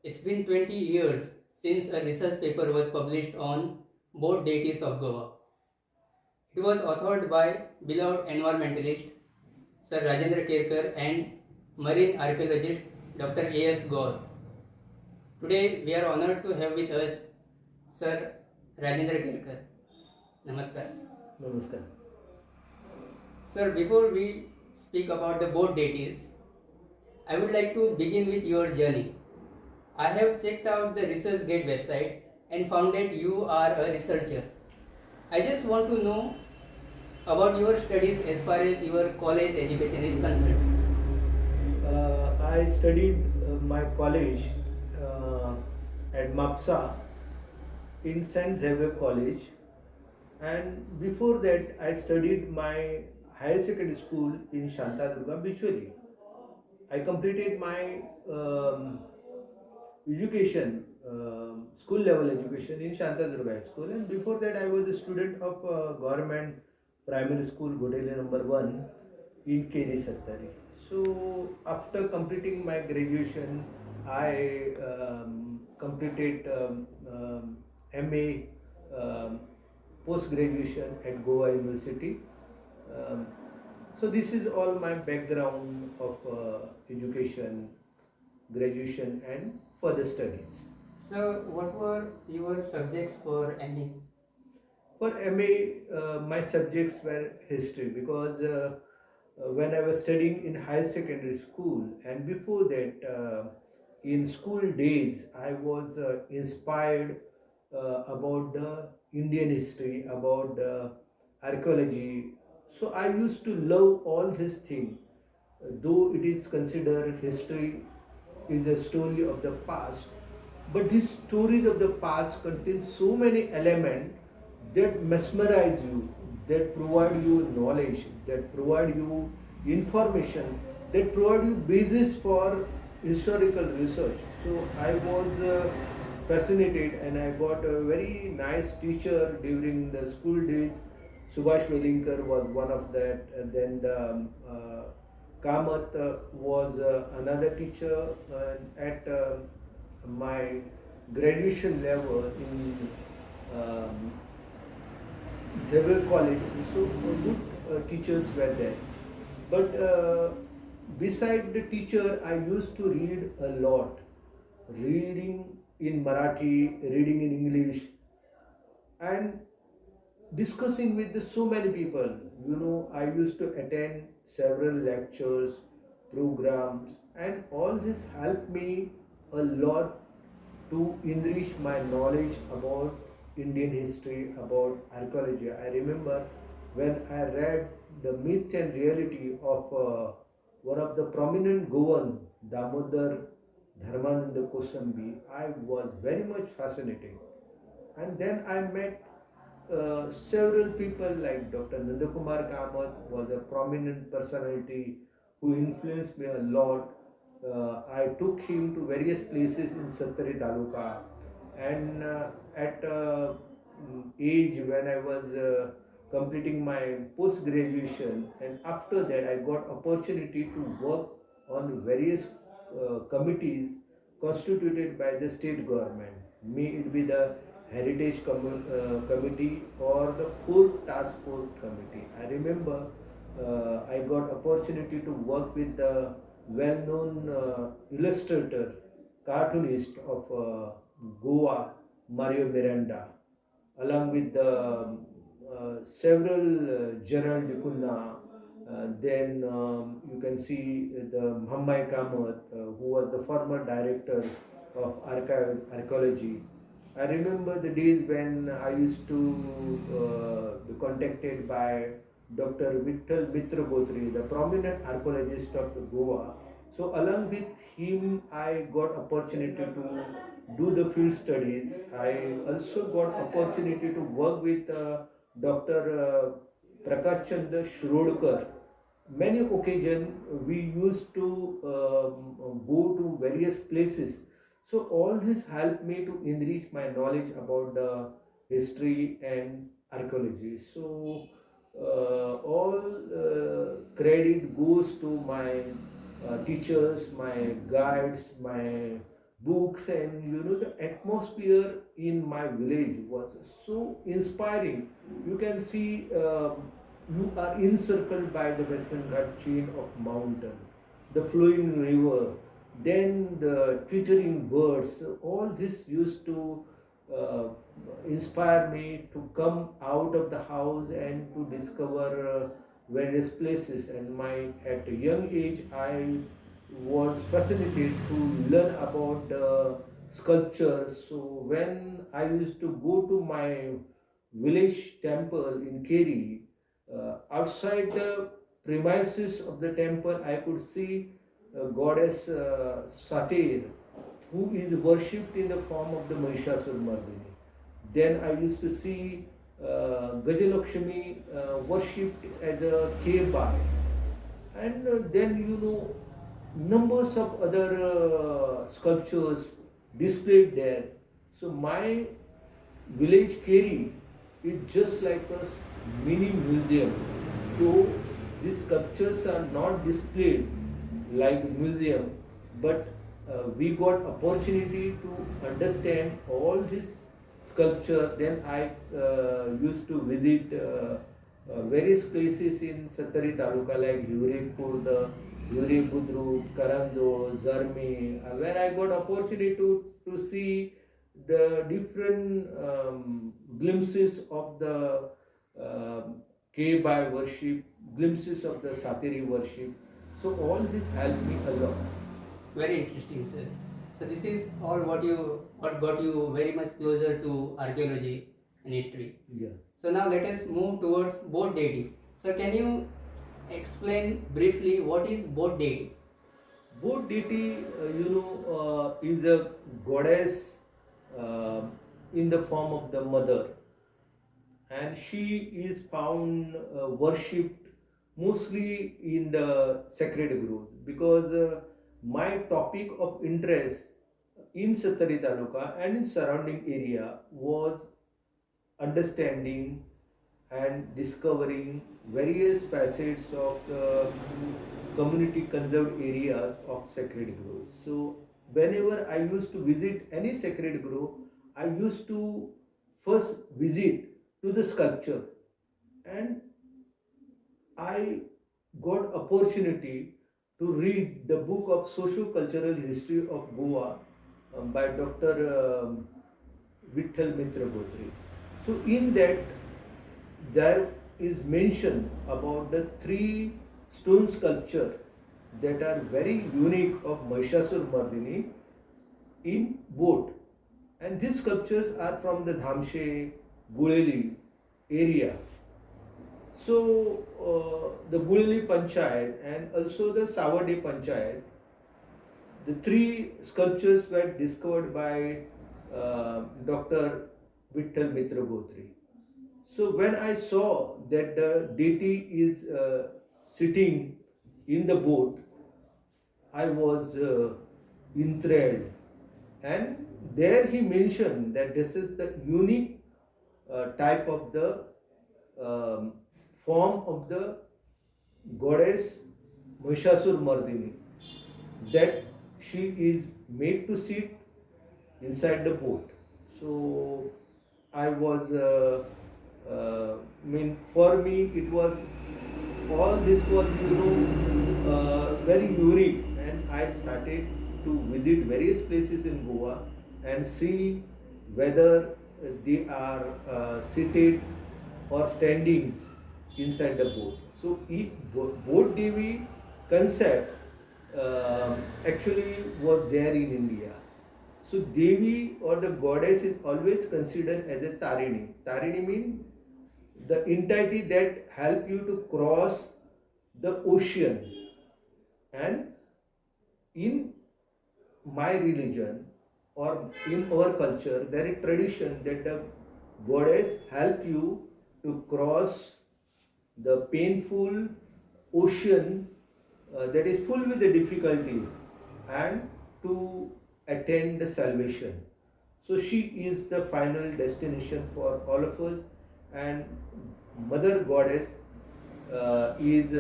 It's been 20 years since a research paper was published on both deities of Goa. It was authored by beloved environmentalist Sir Rajendra Kerkar and marine archaeologist Dr. A.S. Gaur. Today we are honored to have with us Sir Rajendra Kerkar. Namaskar. Namaskar. Sir, before we speak about the boat deities, I would like to begin with your journey. I have checked out the ResearchGate website and found that you are a researcher. I just want to know about your studies as far as your college education is concerned. I studied my college at MAPSA in St. Xavier College, and before that, I studied my higher secondary school in Shantadurga, Bichwali. I completed my education, school level education in Shantadurga High School, and before that, I was a student of government primary school, Godele number 1 in KD Sattari. So, after completing my graduation, I completed MA post graduation at Goa University. Um, so, this is all my background of education, graduation, and further studies. So, what were your subjects for MA? For MA, my subjects were history because when I was studying in high secondary school and before that, in school days, I was inspired about the Indian history, about the archaeology. So I used to love all these things, though it is considered history is a story of the past, but these stories of the past contain so many elements that mesmerize you, that provide you knowledge, that provide you information, that provide you basis for historical research. So I was fascinated, and I got a very nice teacher during the school days. Subhash Velinkar was one of that, and then the Kamath was another teacher at my graduation level in um, Xavier College. So good teachers were there. But beside the teacher, I used to read a lot. Reading in Marathi, reading in English, and discussing with so many people. I used to attend several lectures, programs, and all this helped me a lot to enrich my knowledge about Indian history, about archaeology. I remember when I read the myth and reality of one of the prominent Goan, Damodar Dharmananda Kosambi, I was very much fascinated. And then I met several people like Dr. Nandakumar Kamath was a prominent personality who influenced me a lot. I took him to various places in Sattari Taluka, and at age when I was completing my post graduation, and after that I got opportunity to work on various committees constituted by the state government. May it be the Heritage Committee or the Fourth Task Force Committee. I remember I got opportunity to work with the well-known illustrator, cartoonist of Goa, Mario Miranda, along with the several Gerald Dicunna. Then you can see the Mhammai Kamath, who was the former director of archaeology. I remember the days when I used to be contacted by Dr. Vittal Mitra Gotri, the prominent archaeologist of Goa. So along with him, I got opportunity to do the field studies. I also got opportunity to work with Dr. Prakash Chandra Shrodkar. Many occasions we used to go to various places. So all this helped me to enrich my knowledge about the history and archaeology. So all credit goes to my teachers, my guides, my books, and the atmosphere in my village was so inspiring. You can see, you are encircled by the Western Ghat chain of mountain, the flowing river, then the twittering birds. All this used to uh, inspire me to come out of the house and to discover various places. And my at a young age, I was fascinated to learn about sculptures. So when I used to go to my village temple in Keri, outside the premises of the temple, I could see goddess Satir, who is worshipped in the form of the Mahishasur Mardini. Then I used to see Gajalakshmi worshipped as a Kebai, and then numbers of other sculptures displayed there. So my village Keri is just like a mini museum. So these sculptures are not displayed like museum, but we got opportunity to understand all this sculpture. Then I used to visit various places in Satari Taluka like Yuripur, Yuri Budru, Karando, Zarmi, where I got opportunity to see the different glimpses of the Kebai worship, glimpses of the Satiri worship. So all this helped me a lot. Very interesting, sir. So this is all what got you very much closer to archaeology and history. Yeah. So now let us move towards boat deity. So can you explain briefly what is boat deity? Both deity, is a goddess in the form of the mother, and she is found worshipped mostly in the sacred groves, because my topic of interest in Satari Taluka and in surrounding area was understanding and discovering various facets of the community conserved areas of sacred groves. So whenever I used to visit any sacred grove, I used to first visit to the sculpture, and I got opportunity to read the book of socio-cultural history of Goa by Dr. Vitthal Mitra Gotri. So in that, there is mention about the three stone sculpture that are very unique of Mahishasur Mardini in boat. And these sculptures are from the Dhamshe, Guleli area. So the Guleli Panchayat and also the Savade Panchayat, the three sculptures were discovered by Dr. Vitthal Mitra Gotri. So when I saw that the deity is sitting in the boat, I was enthralled. And there he mentioned that this is the unique type of the um, form of the goddess Mahishasur Mardini, that she is made to sit inside the boat. So I was, for me it was, all this was very unique, and I started to visit various places in Goa and see whether they are seated or standing inside the boat. So boat Devi concept actually was there in India. So Devi or the goddess is always considered as a Tarini. Tarini means the entity that help you to cross the ocean. And in my religion or in our culture, there is tradition that the goddess help you to cross the painful ocean that is full with the difficulties, and to attain the salvation. So she is the final destination for all of us, and Mother Goddess is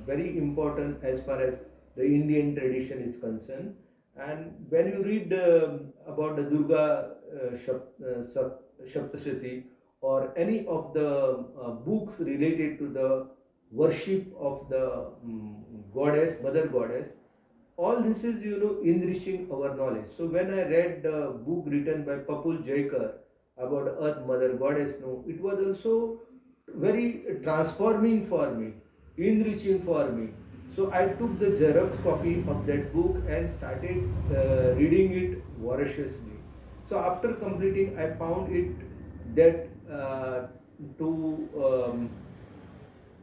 very important as far as the Indian tradition is concerned. And when you read about the Durga Shaptashati or any of the books related to the worship of the goddess, mother goddess, all this is enriching our knowledge. So when I read the book written by Papul Jaikar about Earth Mother Goddess, no, it was also very transforming for me, enriching for me. So I took the Xerox copy of that book and started reading it voraciously. So after completing, I found it that to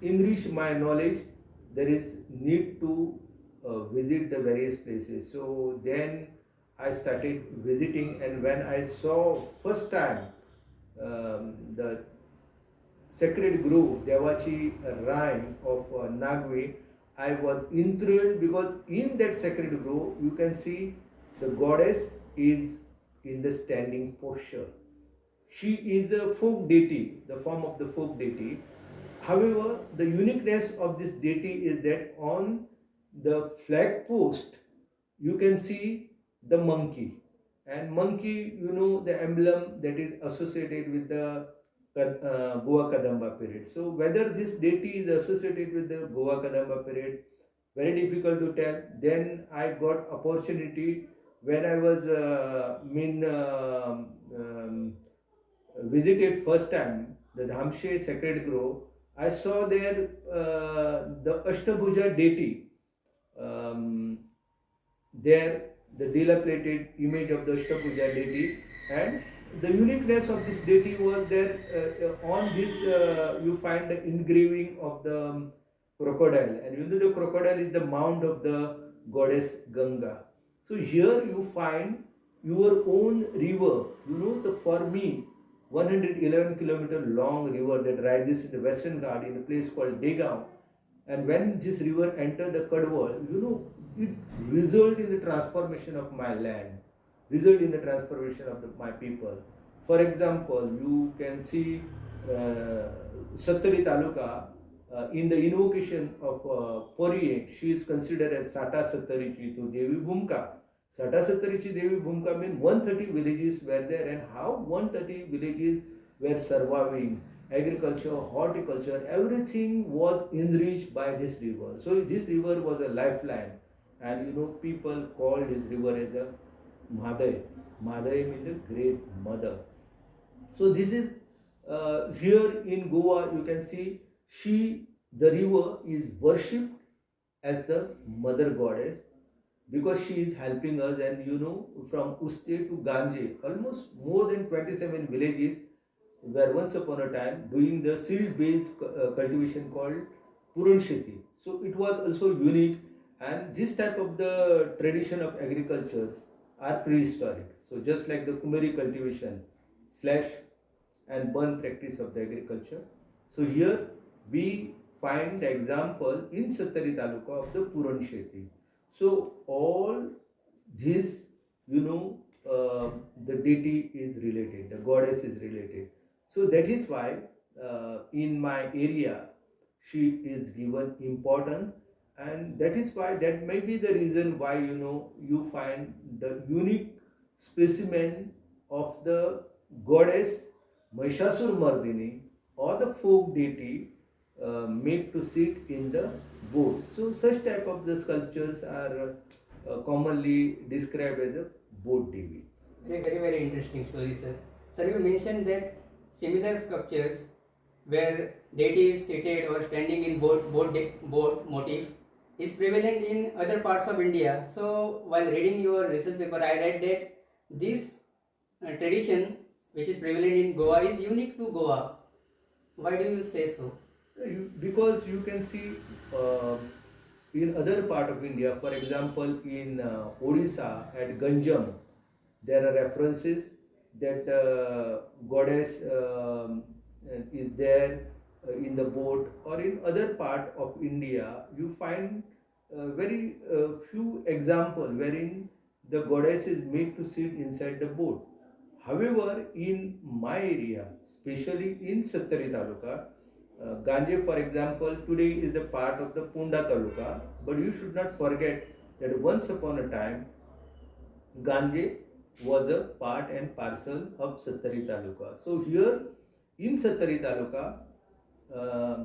enrich my knowledge, there is need to visit the various places. So then I started visiting, and when I saw first time the sacred grove, Devachi Rhine of Nagwe, I was enthralled because in that sacred grove you can see the goddess is in the standing posture. She is a folk deity, the form of the folk deity. However, the uniqueness of this deity is that on the flag post you can see the monkey. And monkey, the emblem that is associated with the Goa Kadamba period. So whether this deity is associated with the Goa Kadamba period, very difficult to tell. Then I got opportunity when I was visited first time the Dhamshe Sacred Grove. I saw there the Ashtabhuja deity. Um, There, the dilapidated image of the Ashtabhuja deity, and the uniqueness of this deity was there. On this, you find the engraving of the crocodile, and the crocodile is the mount of the goddess Ganga. So here you find your own river. For me, 111-kilometer long river that rises in the Western Ghat in a place called Degaon. And when this river entered the Kadwal, it result in the transformation of my land, result in the transformation of my people. For example, you can see Sattari Taluka in the invocation of Poriye, she is considered as Sata Sattarichi to Devi Bhumka. Sata Sattarichi Devi Bhumka means 130 villages were there, and how 130 villages were surviving. Agriculture, horticulture, everything was enriched by this river. So this river was a lifeline, and people call this river as a Madai. Madai means the great mother. So this is here in Goa. You can see the river is worshipped as the mother goddess because she is helping us. And from Uste to Ganje, almost more than 27 villages were once upon a time doing the seed-based cultivation called Puransheti. So it was also unique, and this type of the tradition of agricultures are prehistoric. So just like the Kumari cultivation slash and burn practice of the agriculture. So here we find the example in Sattari Taluka of the Puransheti. So all this, the deity is related, the goddess is related. So that is why in my area she is given importance, and that is why that may be the reason why you find the unique specimen of the goddess Mahishasur Mardini or the folk deity made to sit in the boat. So such type of the sculptures are commonly described as a boat devi. Very, very interesting story, sir. Sir, you mentioned that similar sculptures where deity is seated or standing in boat motif is prevalent in other parts of India. So while reading your research paper, I read that this tradition which is prevalent in Goa is unique to Goa. Why do you say so? Because you can see in other part of India, for example, in Odisha at Ganjam, there are references that goddess is there in the boat, or in other part of India you find very few example wherein the goddess is made to sit inside the boat. However, in my area, especially in Sattari Taluka, Ganje, for example, today is the part of the Punda Taluka, but you should not forget that once upon a time Ganje was a part and parcel of Sattari Taluka. So here in Sattari Taluka,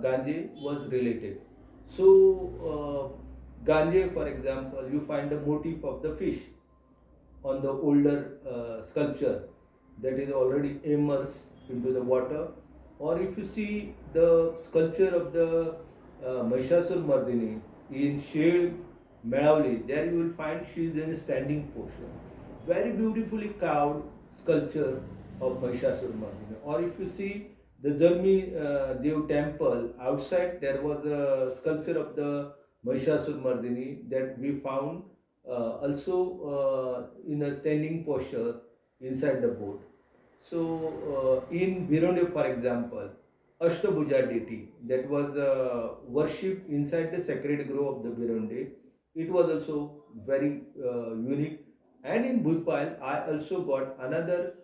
Ganje was related. So Ganje, for example, you find the motif of the fish on the older sculpture that is already immersed into the water, or if you see the sculpture of the Mahishasur Mardini in shade Melavli, there you will find she is in a standing posture. Very beautifully carved sculpture of Mahishasur Mardini. Or if you see the Jalmi Dev temple, outside there was a sculpture of the Mahishasur Mardini that we found also in a standing posture inside the boat. So in Bironde, for example, Ashtabhuja deity that was worshipped inside the sacred grove of the Bironde, it was also very unique. And in Bhupal, I also got another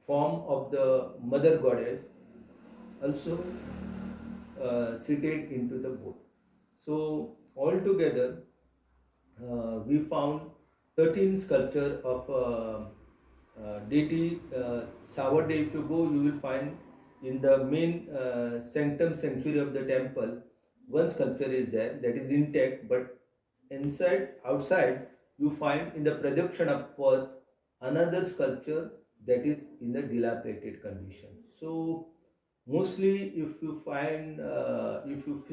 form of the mother goddess also seated into the boat. So altogether, we found 13 sculpture of deity Savade. If you go, you will find in the main sanctum sanctuary of the temple, one sculpture is there that is intact, but inside, outside, you find in the Pradakshana path another sculpture that is in the dilapidated condition. So mostly, if you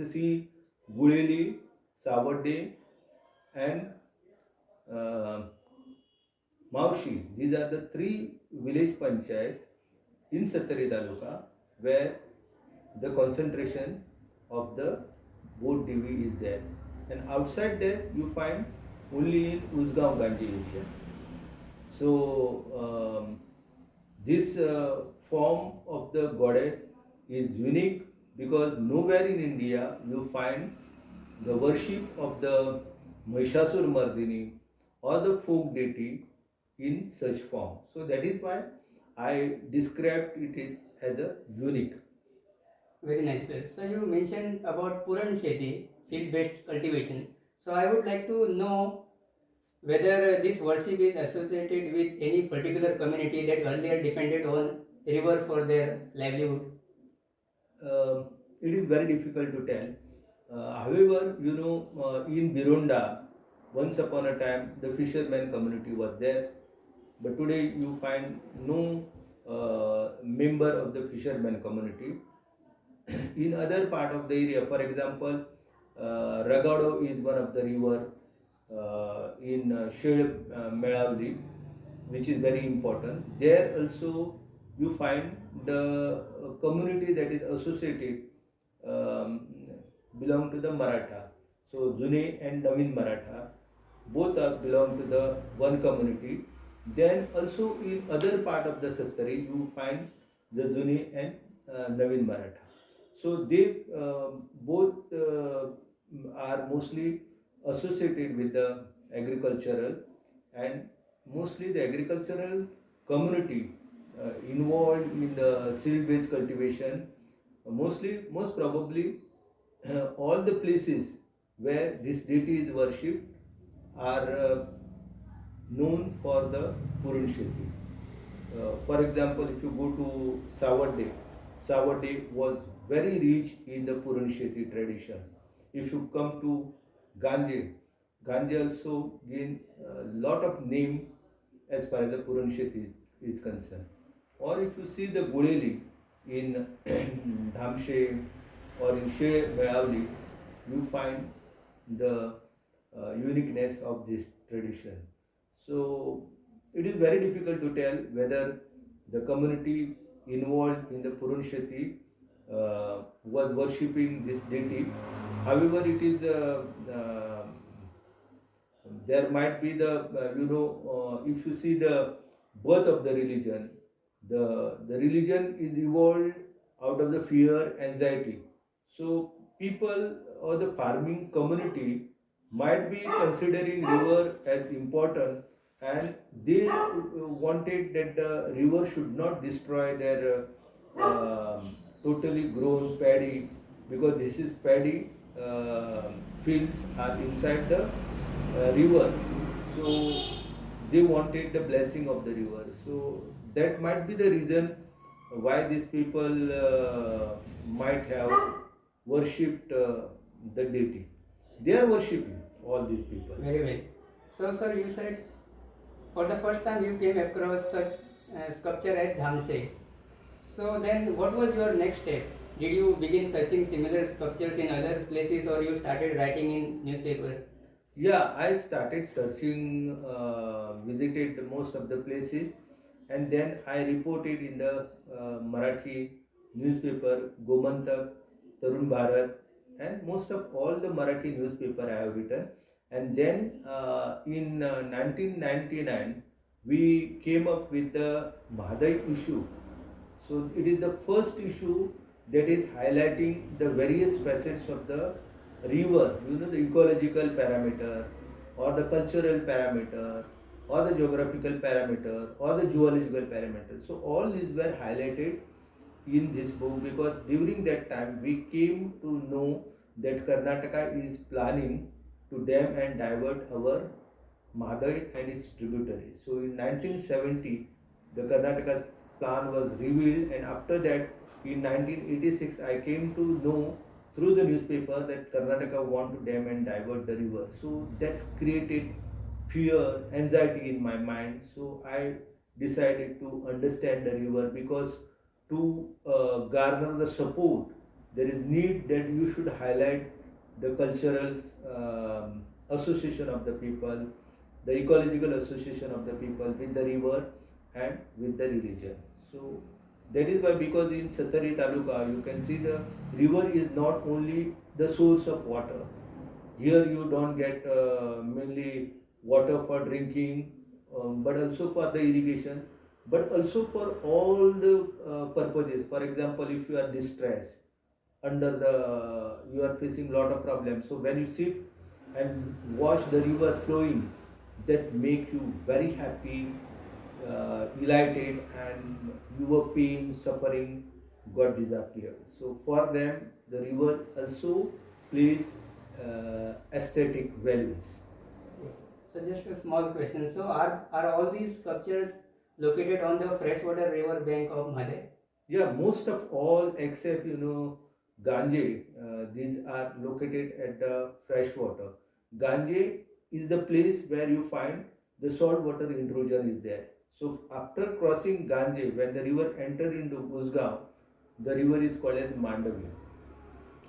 see Guleli, Savade, and uh, Maushi, these are the three village panchayat in Sattari Taluka where the concentration of the boat Devi is there. And outside there you find only in Uzgaon Gandhi area. So this form of the goddess is unique because nowhere in India you find the worship of the Mahishasur Mardini or the folk deity in such form. So that is why I described it as a unique. Very nice, sir. So you mentioned about Puran Sheti, seed-based cultivation. So I would like to know whether this worship is associated with any particular community that earlier depended on river for their livelihood. It is very difficult to tell. However, in Bironda, once upon a time, the fisherman community was there, but today you find no member of the fisherman community. In other part of the area, for example, Ragado is one of the river in Shade Melavli, which is very important. There also you find the community that is associated um, belong to the Maratha. So June and Navin Maratha both are belong to the one community. Then also in other part of the Sattari you find the June and Navin Maratha. So they both are mostly associated with the agricultural, and mostly the agricultural community involved in the seed-based cultivation. Most probably, all the places where this deity is worshipped are known for the Purun Sheti. For example, if you go to Savade was very rich in the Purun Sheti tradition. If you come to Ganje, Ganje also gained a lot of name as far as the Purun Sheti is concerned. Or if you see the Guleli in Dhamshe or in She Melavli, you find the uniqueness of this tradition. So it is very difficult to tell whether the community involved in the Purun Sheti was worshipping this deity. However, it is there might be the if you see the birth of the religion, the religion is evolved out of the fear, anxiety. So people or the farming community might be considering river as important, and they wanted that the river should not destroy their totally grown paddy, because this is paddy fields are inside the river. So they wanted the blessing of the river. So that might be the reason why these people might have worshipped the deity. They are worshipping all these people. Very well. So, sir, you said for the first time you came across such sculpture at Dhamse. So then, what was your next step? Did you begin searching similar sculptures in other places, or you started writing in newspaper? Yeah, I started searching, visited most of the places, and then I reported in the Marathi newspaper, Gomantak, Tarun Bharat, and most of all the Marathi newspaper I have written. And then in 1999, we came up with the Bhadai issue. So it is the first issue that is highlighting the various facets of the river, the ecological parameter or the cultural parameter or the geographical parameter or the geological parameter. So all these were highlighted in this book because during that time we came to know that Karnataka is planning to dam and divert our Mahadai and its tributaries. So in 1970, the Karnataka's plan was revealed, and after that, in 1986, I came to know through the newspaper that Karnataka want to dam and divert the river. So that created fear, anxiety in my mind. So I decided to understand the river because to garner the support, there is need that you should highlight the cultural association of the people, the ecological association of the people with the river and with the religion. So that is why, because in Satari Taluka you can see the river is not only the source of water. Here you don't get mainly water for drinking, but also for the irrigation, but also for all the purposes. For example, if you are distressed, under the you are facing lot of problems, so when you sit and watch the river flowing, that make you very happy, elated, and your pain suffering got disappeared. So for them the river also plays aesthetic values. Yes. So just a small question. So are all these sculptures located on the freshwater river bank of Madhe? Yeah, most of all except Ganje, these are located at the freshwater. Ganje is the place where you find the saltwater intrusion is there. So after crossing Ganje, when the river enter into Usgaon, the river is called as Mandavi.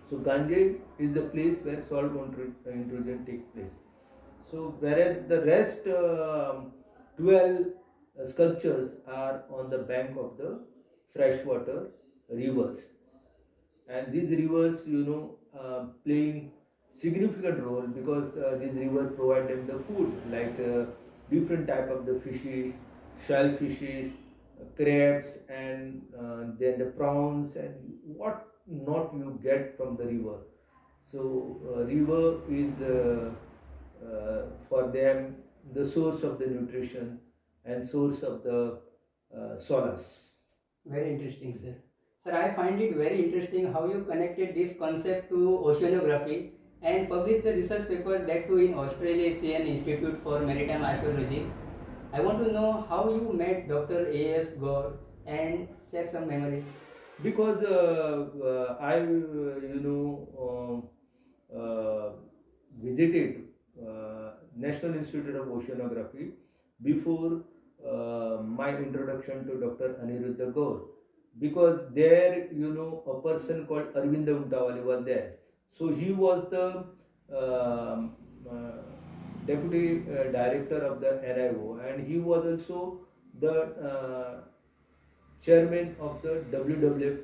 So Ganje is the place where saltwater intrusion takes place. So whereas the rest 12 sculptures are on the bank of the freshwater rivers, and these rivers playing significant role because these rivers provide them the food like different type of the fishes, shellfishes, crabs, and then the prawns and what not you get from the river. So river is for them the source of the nutrition and source of the solace. Very interesting, sir. Sir, I find it very interesting how you connected this concept to oceanography and published the research paper that too in Australasian Institute for Maritime Archaeology. I want to know how you met Dr. A.S. Gaur and share some memories. Because I visited National Institute of Oceanography before my introduction to Dr. Aniruddha Gaur, because there a person called Arvinda Untawale was there. So he was the deputy director of the NIO, and he was also the chairman of the WWF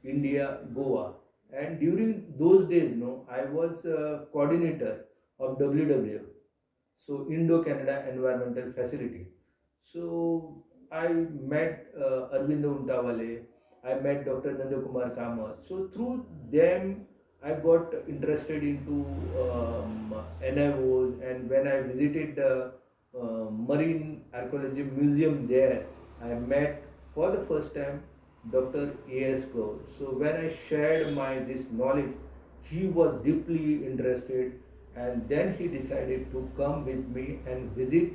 India Goa. And during those days, I was coordinator of WWF, so Indo-Canada Environmental Facility. So I met Arvind Untawale, I met Dr. Nandakumar Kamath. So through them, I got interested into NIOs, and when I visited the Marine Archaeology Museum there, I met for the first time Dr. A.S. Gaur. So when I shared my this knowledge, he was deeply interested, and then he decided to come with me and visit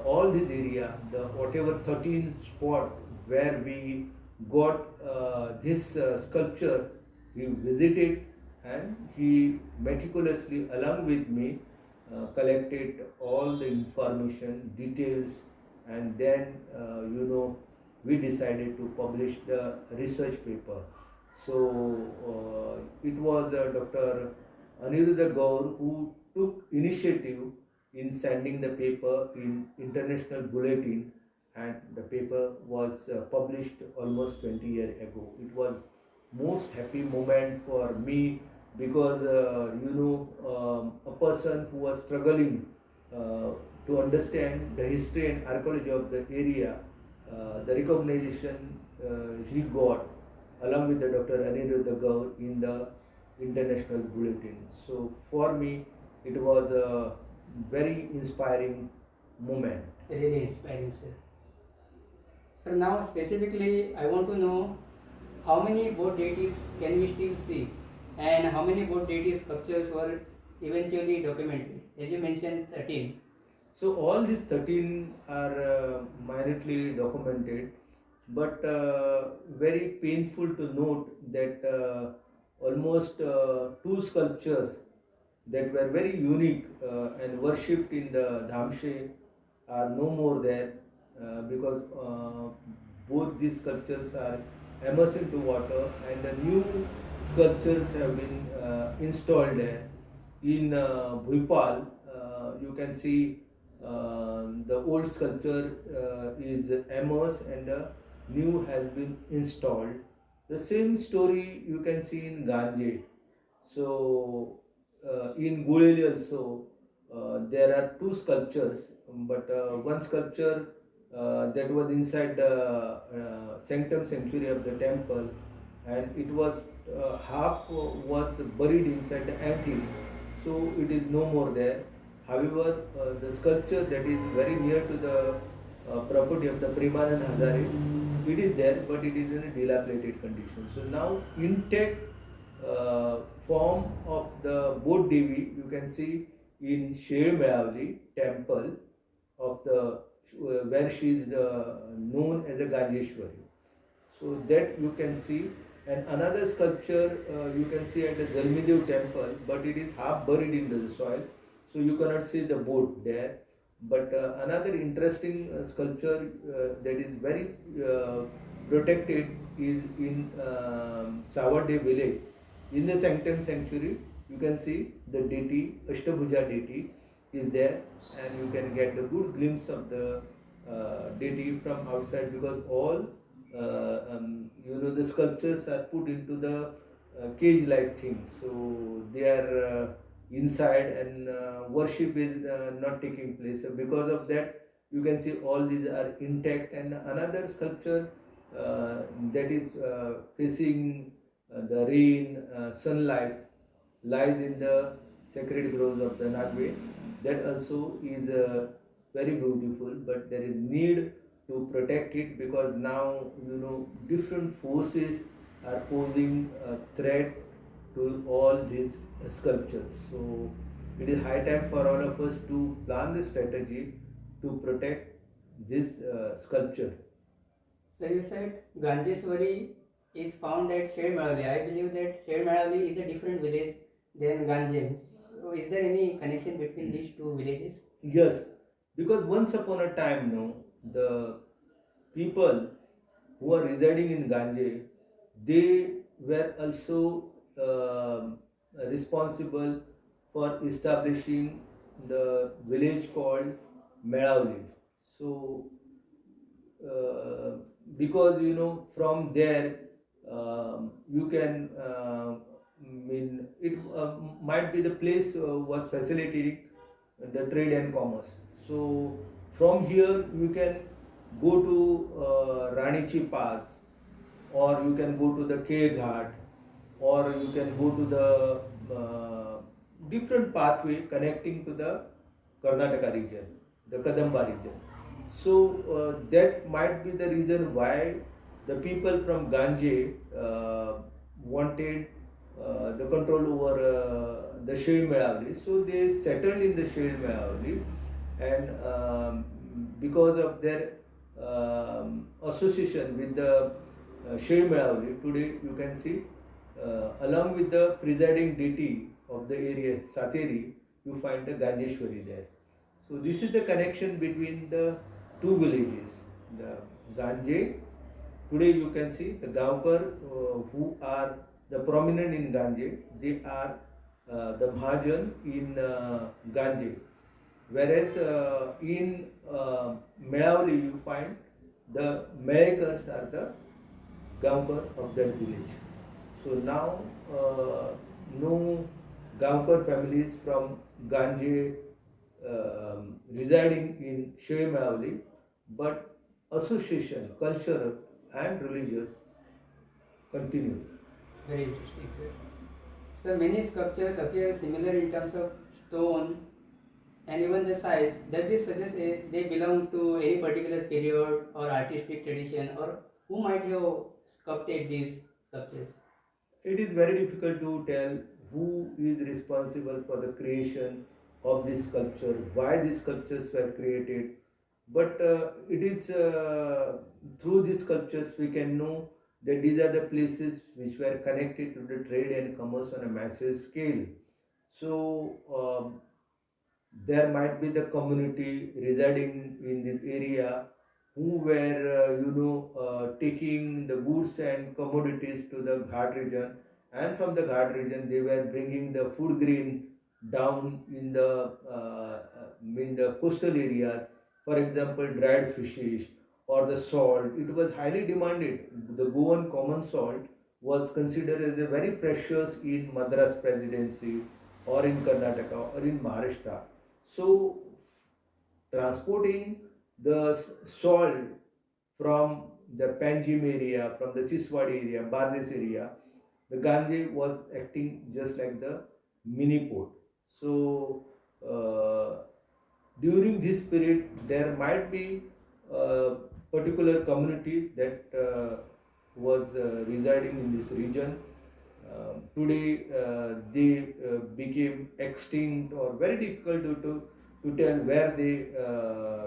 all this area, the whatever 13 spot where we got this sculpture, he visited and he meticulously, along with me, collected all the information, details, and then we decided to publish the research paper. So it was Dr. Aniruddha Gaur who took initiative in sending the paper in international bulletin, and the paper was published almost 20 years ago. It was most happy moment for me because a person who was struggling to understand the history and archaeology of the area, the recognition he got along with the Dr. Aniruddha Gaur in the international bulletin. So for me, it was a very inspiring moment. Really inspiring, sir. Sir, now specifically, I want to know how many boat deities can we still see, and how many boat deity sculptures were eventually documented? As you mentioned, 13. So all these 13 are minutely documented, but very painful to note that almost two sculptures that were very unique and worshipped in the Dhamshe are no more there because both these sculptures are immersed into water, and the new sculptures have been installed there. In Bhupal, you can see the old sculpture is immersed and the new has been installed. The same story you can see in Ganje. So in Guleli also there are two sculptures, but one sculpture that was inside the sanctum sanctuary of the temple, and it was half was buried inside the empty, so it is no more there. However, the sculpture that is very near to the property of the Premanand Hazare, it is there, but it is in a dilapidated condition. So now intact form of the boat Devi you can see in Sher Melavali temple of the where she is known as a Ganjeshwari. So that you can see, and another sculpture you can see at the Jalmidev temple, but it is half buried into the soil, so you cannot see the boat there. But another interesting sculpture that is very protected is in Savade village. In the sanctum sanctuary, you can see the deity, Ashtabhuja deity is there, and you can get a good glimpse of the deity from outside because all the sculptures are put into the cage-like thing, so they are inside, and worship is not taking place. So because of that, you can see all these are intact. And another sculpture that is facing the rain, sunlight, lies in the sacred groves of the Nagve. That also is very beautiful, but there is need to protect it because now different forces are posing a threat to all these sculptures. So it is high time for all of us to plan the strategy to protect this sculpture. So you said Ganjeshwari is found at Sher Melavali. I believe that Sher Melavali is a different village than Ganjem. So is there any connection between these two villages? Yes, because once upon a time, the people who are residing in Ganje, they were also responsible for establishing the village called Melavli. So, because from there you can mean it might be the place was facilitating the trade and commerce. So from here you can go to Ranichi Pass, or you can go to the K Ghat, or you can go to the different pathway connecting to the Karnataka region, the Kadamba region. So that might be the reason why the people from Ganje wanted the control over the Shil Melavali. So they settled in the Shil Melavali, and because of their association with the Shri Melavali, today you can see along with the presiding deity of the area, Sateri, you find the Ganjeshwari there. So this is the connection between the two villages, the Ganje. Today you can see the Gaukar who are the prominent in Ganje, they are the Mahajan in Ganje. Whereas in Melavali you find the Mayakars are the Gaukar of that village. So now no Gaukar families from Ganje residing in Shri Melavali, but association, cultural and religious continue. Very interesting, sir. Sir, many sculptures appear similar in terms of stone and even the size. Does this suggest they belong to any particular period or artistic tradition, or who might have sculpted these sculptures? It is very difficult to tell who is responsible for the creation of this sculpture, why these sculptures were created, but it is through these sculptures we can know that these are the places which were connected to the trade and commerce on a massive scale. So there might be the community residing in this area who were taking the goods and commodities to the Ghat region, and from the Ghat region they were bringing the food grain down in the coastal areas. For example, dried fishes or the salt, it was highly demanded. The Goan common salt was considered as a very precious in Madras presidency or in Karnataka or in Maharashtra. So transporting the salt from the Panjim area, from the Tiswadi area, Bardes area, the Ganje was acting just like the mini port. So during this period, there might be a particular community that was residing in this region. Today, they became extinct or very difficult to tell where they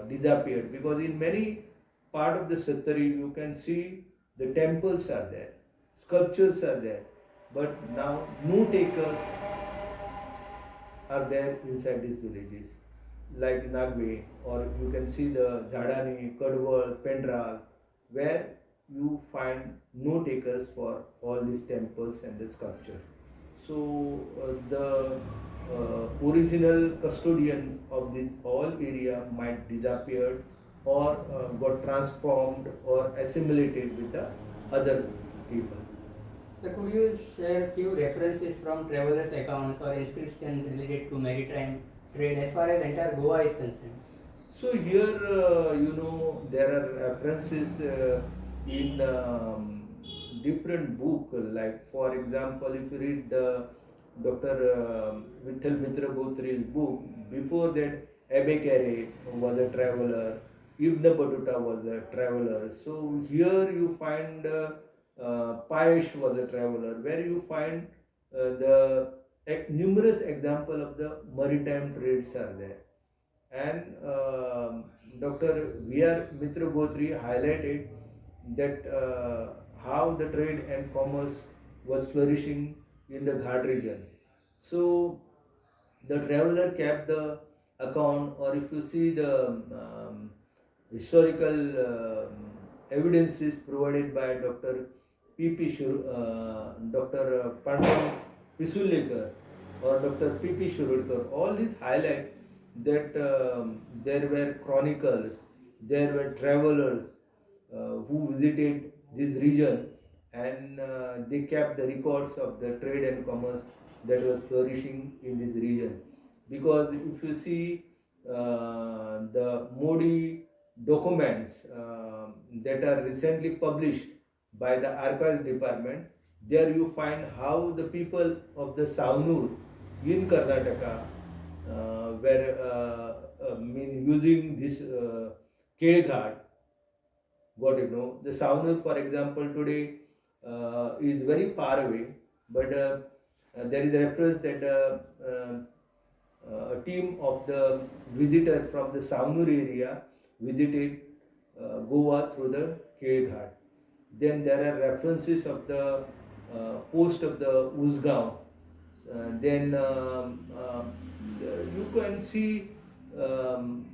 disappeared, because in many part of the Sattari you can see the temples are there, sculptures are there, but now no takers are there inside these villages like Nagve, or you can see the Jhadani, Kadwal, Pendral, where you find no takers for all these temples and the sculptures. So the original custodian of this whole area might disappeared or got transformed or assimilated with the other people. So could you share few references from travelers' accounts or inscriptions related to maritime trade as far as entire Goa is concerned? So here, there are references in different book. Like for example, if you read Dr. Vittal Mitra Gotri's book, before that Abbe Carey was a traveler, Ibn Battuta was a traveler. So here you find Payesh was a traveler, where you find the numerous example of the maritime trades are there. And Dr. V.R. Mitra Gotri highlighted that how the trade and commerce was flourishing in the Ghat region. So the traveler kept the account, or if you see the historical evidences provided by Dr. Pandam Pisulekar or Dr. P.P. Shurudkar, all these highlight that there were chronicles, there were travelers who visited this region, and they kept the records of the trade and commerce that was flourishing in this region. Because if you see the Modi documents that are recently published by the Archives Department, there you find how the people of the Saunur in Karnataka were using this Kedghat. Got it? No, the Saunur, for example, today is very far away, but there is a reference that a team of the visitor from the Savnur area visited Goa through the Keleghat. Then there are references of the post of the Uzgaon. Then you can see um,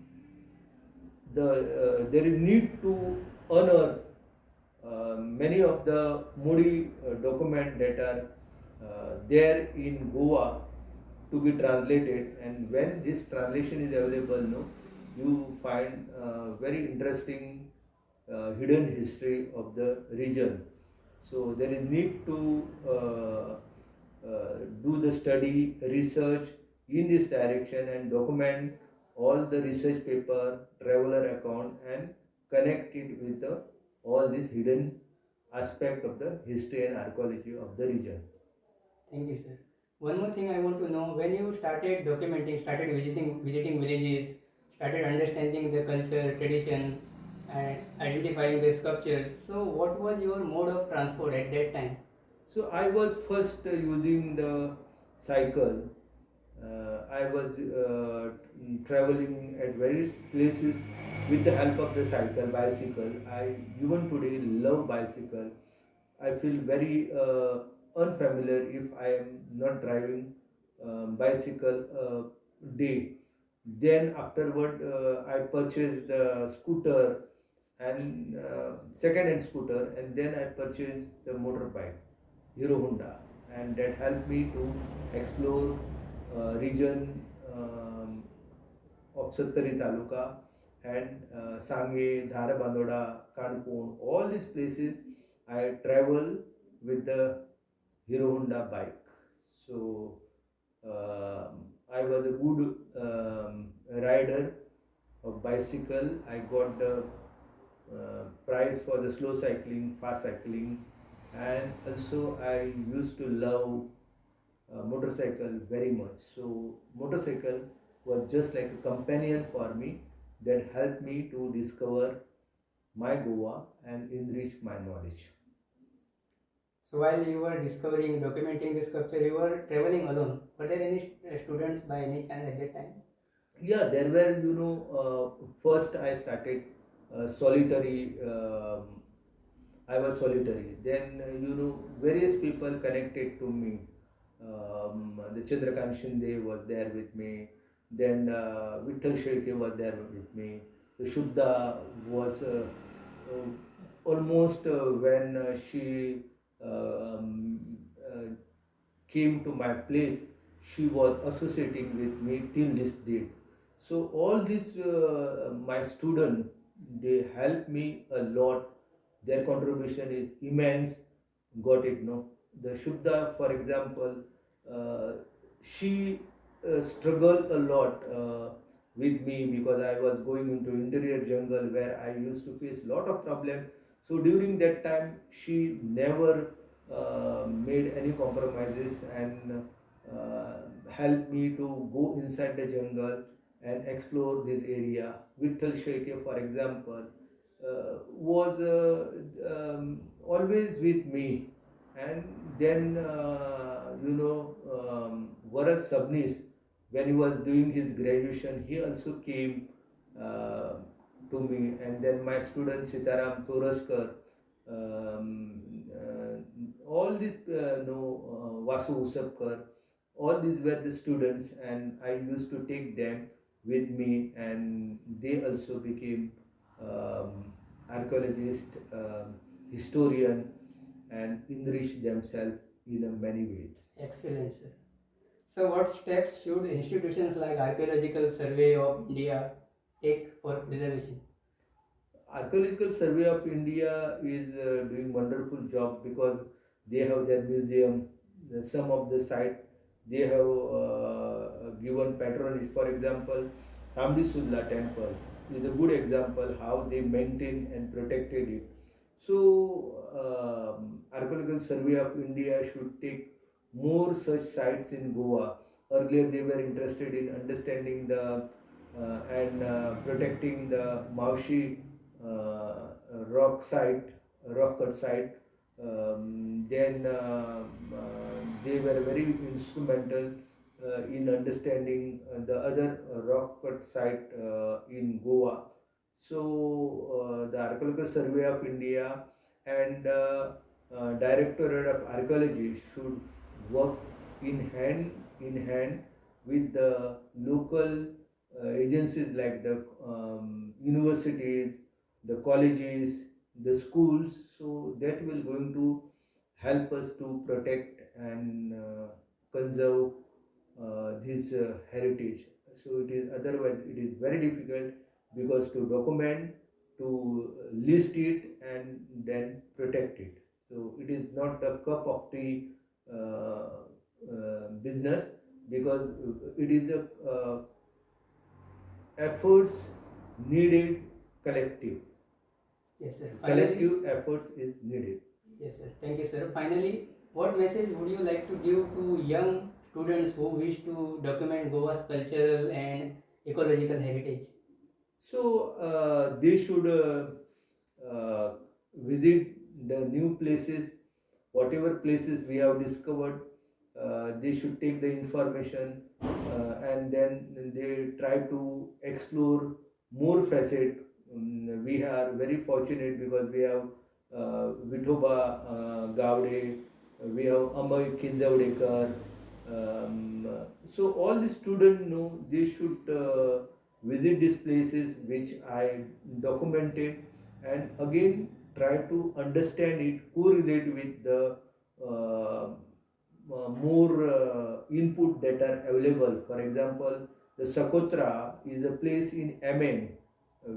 there is need to unearth many of the Modi documents that are there in Goa to be translated, and when this translation is available, no, you find very interesting hidden history of the region. So there is need to do the study, research in this direction and document all the research paper, traveler account, and connect it with the, all these hidden aspect of the history and archaeology of the region. Thank you, sir. One more thing I want to know: when you started documenting, started visiting villages, started understanding the culture, tradition, and identifying the sculptures. So, what was your mode of transport at that time? So I was first using the cycle. I was traveling at various places with the help of the cycle, bicycle. I even today love bicycle. I feel very unfamiliar if I am not driving bicycle day. Then afterward, I purchased the scooter and second-hand scooter, and then I purchased the motorbike, Hero Honda, and that helped me to explore region of Sattari Taluka and Sange, Dharabandoda, Kanpur, all these places I travel with the Hero Honda bike. So I was a good rider of bicycle. I got the prize for the slow cycling, fast cycling, and also I used to love motorcycle very much. So motorcycle was just like a companion for me that helped me to discover my Goa and enrich my knowledge. So, while you were discovering, documenting the sculpture, you were traveling alone. Were there any students by any chance at that time? Yeah, there were, first I started solitary. I was solitary. Then, various people connected to me. The Chandrakant Shinde was there with me. Then Vitthal Shirke was there with me. The Shuddha was almost when she um, uh, came to my place, she was associating with me till this date. So all this, my student, they helped me a lot. Their contribution is immense. Got it? No, the Shuddha, for example, uh, she struggled a lot with me because I was going into interior jungle where I used to face lot of problem. So during that time, she never made any compromises and helped me to go inside the jungle and explore this area. Vitthal Sheke, for example, was always with me. And then, Varat Sabnis, when he was doing his graduation, he also came uh, to me. And then my student Sitaram Toraskar, all these, Vasu Usapkar, all these were the students, and I used to take them with me, and they also became archaeologist, historian, and enrich themselves in a many ways. Excellent, sir. So, what steps should institutions like Archaeological Survey of India take for preservation? Archaeological Survey of India is doing wonderful job because they have their museum. Some of the site they have given patronage. For example, Tambisulla temple is a good example how they maintain and protected it. So Archaeological Survey of India should take more such sites in Goa. Earlier they were interested in understanding the and protecting the Maushi rock site, rock cut site. Then they were very instrumental in understanding the other rock cut site in Goa. So the Archaeological Survey of India and Directorate of Archaeology should work in hand with the local agencies like the universities, the colleges, the schools. So that will going to help us to protect and conserve this heritage. So it is otherwise it is very difficult because to document, to list it and then protect it. So it is not a cup of tea business because it is a efforts needed collective. Yes, sir. Collective efforts is needed. Yes, sir. Thank you, sir. Finally, what message would you like to give to young students who wish to document Goa's cultural and ecological heritage? So they should visit the new places, whatever places we have discovered. They should take the information and then they try to explore more facet. We are very fortunate because we have Vithoba Gawade, we have Amay Kinjavdekar. So all the students know they should visit these places which I documented and again try to understand it, correlate with the more input that are available. For example, the Sakotra is a place in Yemen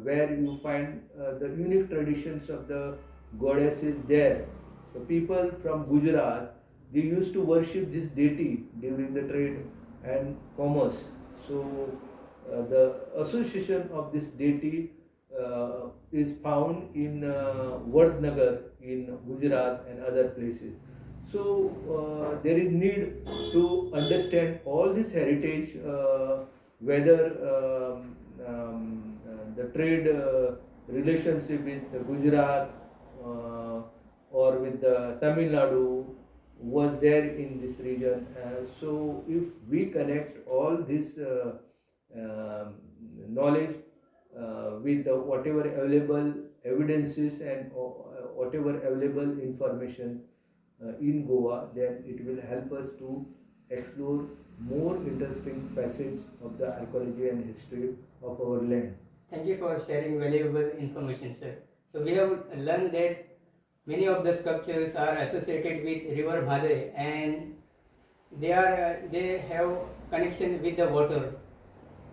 where you find the unique traditions of the goddesses there. The people from Gujarat, they used to worship this deity during the trade and commerce. So the association of this deity is found in Vardnagar in Gujarat and other places. So there is need to understand all this heritage, whether the trade relationship with the Gujarat or with the Tamil Nadu was there in this region. So if we connect all this knowledge with whatever available evidences and whatever available information in Goa, then it will help us to explore more interesting facets of the archaeology and history of our land. Thank you for sharing valuable information, sir. So we have learned that many of the sculptures are associated with River Bhadre and they have connection with the water,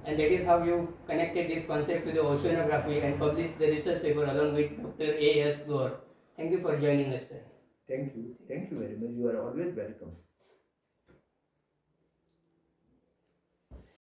and that is how you connected this concept to the oceanography and published the research paper along with Dr. A.S. Gaur. Thank you for joining us, sir. Thank you very much. You are always welcome.